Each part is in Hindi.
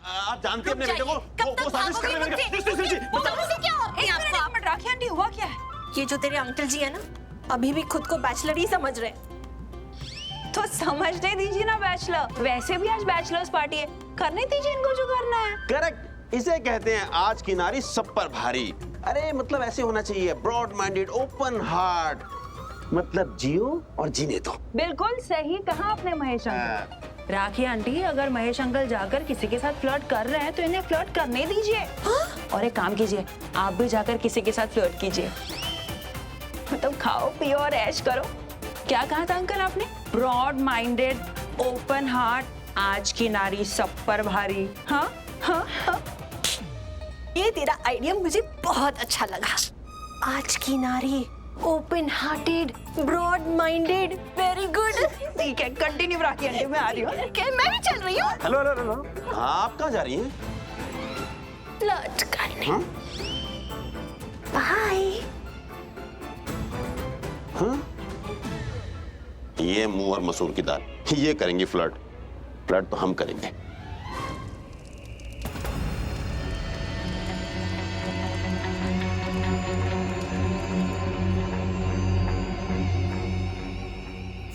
आप जानते हैं अपने बेटे को, वो साजिश कर रहे हैं। राखी आंटी, हुआ क्या है? ये जो तेरे अंकल जी है ना, अभी भी खुद को बैचलर ही समझ रहे। तो समझने दीजिए ना बैचलर, वैसे भी आज बैचलर्स पार्टी है, करने दीजिए इनको जो करना है। करेक्ट, इसे कहते हैं आज की नारी सब पर भारी। अरे मतलब ऐसे होना चाहिए, ब्रॉड माइंडेड, ओपन हार्ट, मतलब जियो और जीने दो। बिल्कुल सही कहा आपने महेश अंकल। राखी आंटी, अगर महेश अंकल जाकर किसी के साथ फ्लर्ट कर रहे हैं तो इन्हें फ्लर्ट करने दीजिए। और एक काम कीजिए, आप भी जाकर किसी के साथ फ्लर्ट कीजिए। मतलब खाओ पियो और ऐश करो। क्या कहा था अंकल आपने? ब्रॉड माइंडेड, ओपन हार्ट, आज की नारी सब पर भारी। हाँ हाँ हाँ, ये तेरा आइडिया मुझे बहुत अच्छा लगा। आज की नारी, open hearted, broad minded, very good. ठीक है, कंटिन्यू राखी आंटी, मैं आ रही हूँ। क्या मैं भी चल रही हूँ? हेलो हेलो हेलो, आप कहाँ जा रही हैं? फ्लर्ट करने। हाँ? बाय। हाँ? ये मुंह और मसूर की दाल, ये करेंगी फ्लर्ट। फ्लर्ट तो हम करेंगे।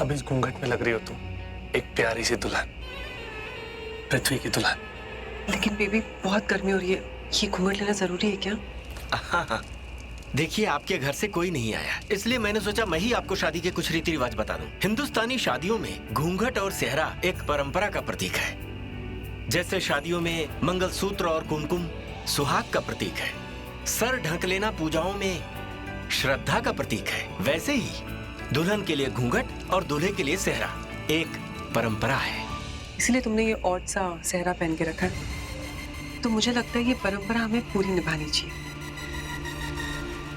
अब इस घूंघट में लग रही हो तुम एक प्यारी सी दुल्हन, पृथ्वी की दुल्हन। लेकिन बेबी बहुत गर्मी हो रही है, ये घूंघट लेना जरूरी है क्या? हाँ, देखिए आपके घर से कोई नहीं आया, इसलिए मैंने सोचा मैं ही आपको शादी के कुछ रीति रिवाज बता दूं। हिंदुस्तानी शादियों में घूंघट और सेहरा एक परंपरा का प्रतीक है। जैसे शादियों में मंगलसूत्र और कुमकुम सुहाग का प्रतीक है, सर ढक लेना पूजाओं में श्रद्धा का प्रतीक है, वैसे ही दुल्हन के लिए घूंघट और दूल्हे के लिए सेहरा एक परंपरा है। इसलिए तुमने ये ऑड सा सेहरा पहन के रखा है। तो मुझे लगता है ये परंपरा हमें पूरी निभानी चाहिए।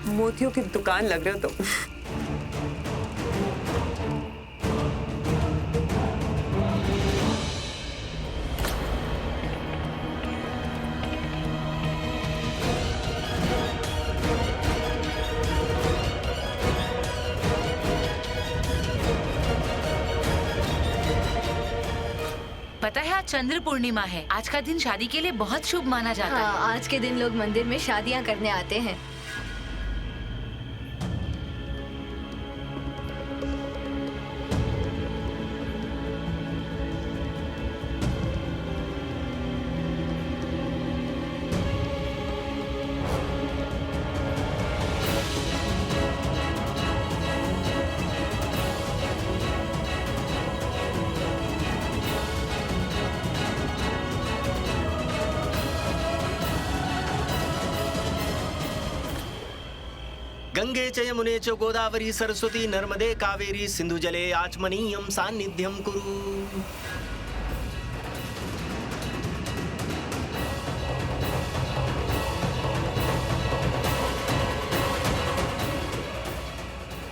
मोतियों की दुकान लग रहे हो तुम। पता है आज चंद्र पूर्णिमा है। आज का दिन शादी के लिए बहुत शुभ माना जाता है। आज के दिन लोग मंदिर में शादियां करने आते हैं। गंगे च यमुने च गोदावरी सरस्वती नर्मदे कावेरी सिंधु जले आचमनीयम सान्निध्यम कुरु।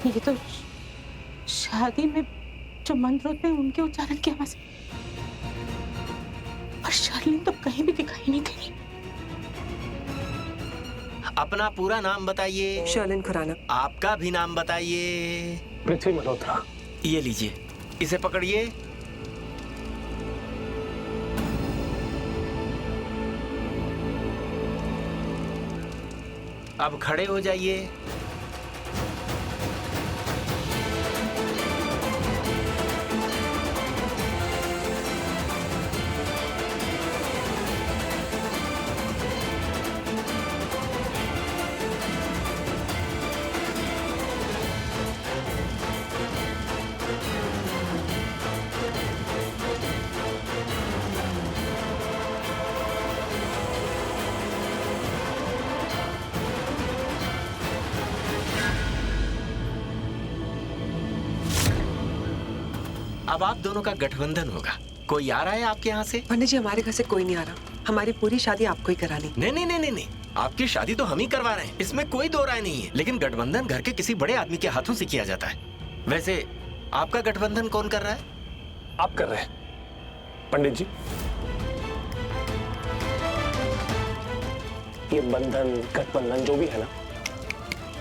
ये तो शादी में जो मंत्र होते हैं उनके उच्चारण की आवाज, और शार्लिन तो कहीं भी दिखाई नहीं दे। अपना पूरा नाम बताइए। शर्लिन खुराना। आपका भी नाम बताइए। पृथ्वी मल्होत्रा। ये लीजिए, इसे पकड़िए। अब खड़े हो जाइए। अब आप दोनों का गठबंधन होगा। कोई आ रहा है आपके यहाँ से? पंडित जी, हमारे घर से कोई नहीं आ रहा। हमारी पूरी शादी आपको ही करानी। नहीं नहीं नहीं नहीं नहीं, आपकी शादी तो हम ही करवा रहे हैं, इसमें कोई दो राय नहीं है। लेकिन गठबंधन घर के किसी बड़े आदमी के हाथों से किया जाता है। वैसे आपका गठबंधन कौन कर रहा है? आप कर रहे हैं पंडित जी। ये बंधन गठबंधन जो भी है ना,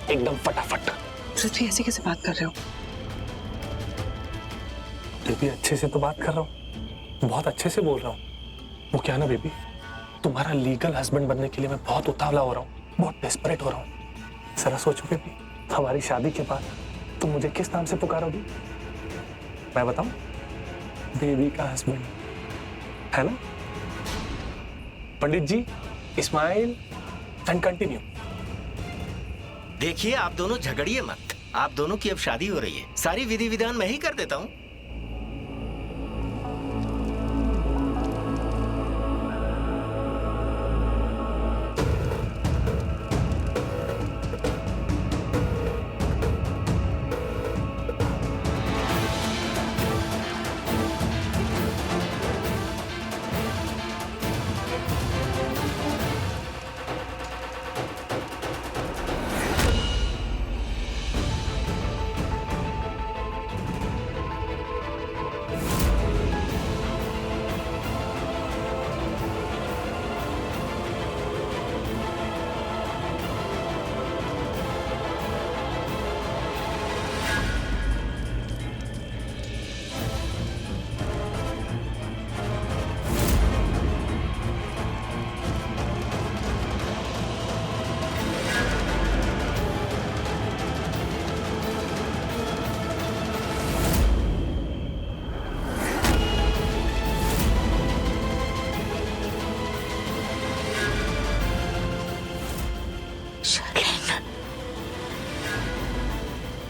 एकदम फटाफट। पृथ्वी, ऐसे कैसे बात कर रहे हो? बेबी अच्छे से तो बात कर रहा हूँ, बहुत अच्छे से बोल रहा हूँ। वो क्या ना बेबी, तुम्हारा लीगल हस्बैंड बनने के लिए मैं बहुत उतावला हो रहा हूँ, बहुत डेस्परेट हो रहा हूँ। जरा सोचोगे भी, हमारी शादी के बाद तुम मुझे किस नाम से पुकारोगी? मैं बताऊं? बेबी का हस्बैंड, है ना? पंडित जी, स्माइल एंड कंटिन्यू। देखिए, आप दोनों झगड़िए मत। आप दोनों की अब शादी हो रही है, सारी विधि विधान मैं ही कर देता हूँ।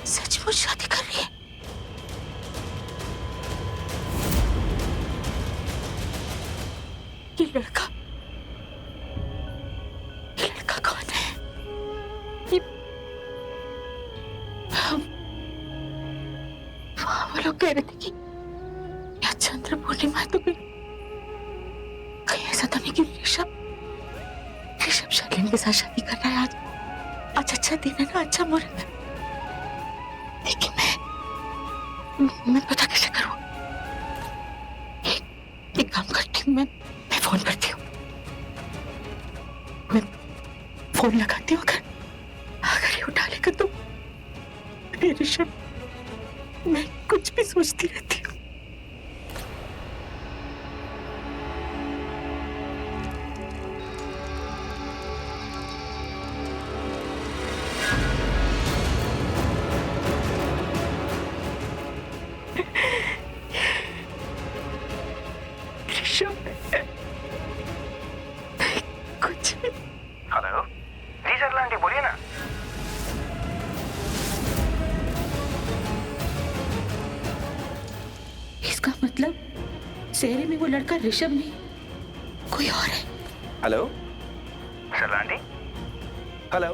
सचमुच शादी कर रही है? ये लड़का कौन है? ये वो लोग कह रहे थे कि यह चंद्र पूर्णिमा है, तो फिर कहीं ऐसा तो नहीं कि ऋषभ शर्लिन के साथ शादी कर रहा है? आज अच्छा दिन है ना, अच्छा मुहूर्त है। लेकिन मैं पता कैसे करूं? एक काम करती हूँ, मैं फोन करती हूँ। मैं फोन लगाती हूँ, अगर ये उठा लेगा तो ऋषभ, मैं कुछ भी सोचती रहती हूँ। कुछ भी। हेलो जी सरला आंटी, बोलिए ना। इसका मतलब शहर में वो लड़का ऋषभ नहीं, कोई और है। हेलो सरला आंटी। Hello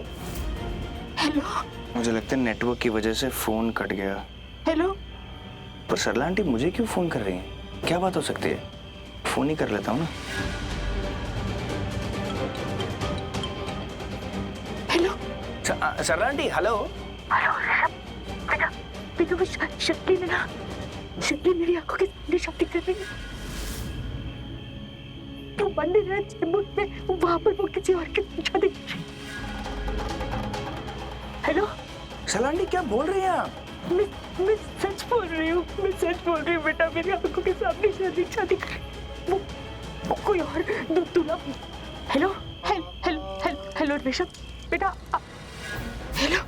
hello. मुझे लगता है नेटवर्क की वजह से फोन कट गया। हेलो। पर सरला आंटी मुझे क्यों फोन कर रही हैं? क्या बात हो सकती है? फोन ही कर लेता हूँ ना। हेलो सरला आंटी, हेलो। हेलो ऋषभ, बेटा वो शक्ति में ना, शक्ति मेरी आंखों के सामने शादी कर रही है। तो मंदिर है चेंबूर में, वहां पर वो किसी और के साथ शादी कर रही है। हेलो सरला आंटी, क्या बोल रही हैं आप? मैं सच बोल रही हूँ, मैं सच बोल रही हूँ बेटा, मेरी आंखों के सामने शादी कर रही है। वो कोई और दूल्हा। हेलो हेलो ऋषभ बेटा, हेलो।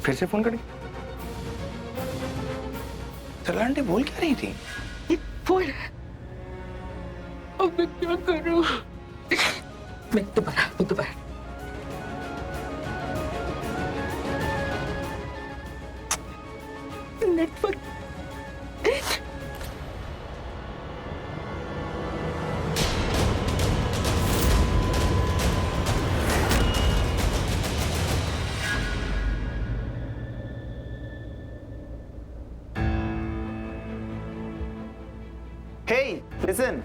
फिर से फोन करी। सरला आंटी बोल क्या रही थी? ये फोन, अब मैं क्या करूं? मैं दोबारा network. Hey, listen.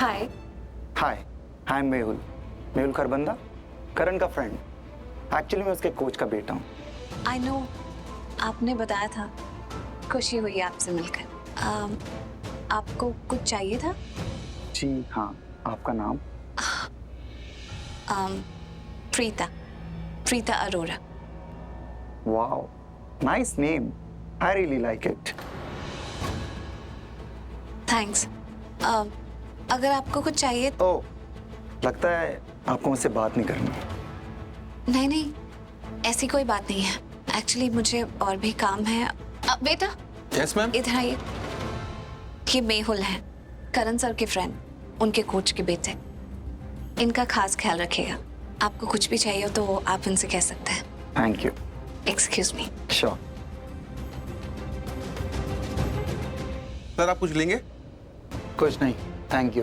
Hi. Hi, I am Mehul Kharbanda, Karan का फ्रेंड। एक्चुअली मैं उसके कोच का बेटा हूँ। आई नो, आपने बताया था। खुशी हुई आपसे मिलकर। आपको कुछ चाहिए था? जी हाँ, आपका नाम? Preeta Arora. Wow, nice name, I really like it. Thanks. अगर आपको कुछ चाहिए ओह, लगता है आपको मुझसे बात नहीं करनी। नहीं, ऐसी कोई बात नहीं है। एक्चुअली मुझे और भी काम है। बेटा यस मैम। इधर आइए। ये मेहुल है, करण सर के फ्रेंड, उनके कोच के बेटे। इनका खास ख्याल रखिएगा। आपको कुछ भी चाहिए हो तो आप इनसे कह सकते हैं। Thank you. Excuse me. Sure. Sir आप कुछ लेंगे? कुछ नहीं, थैंक यू।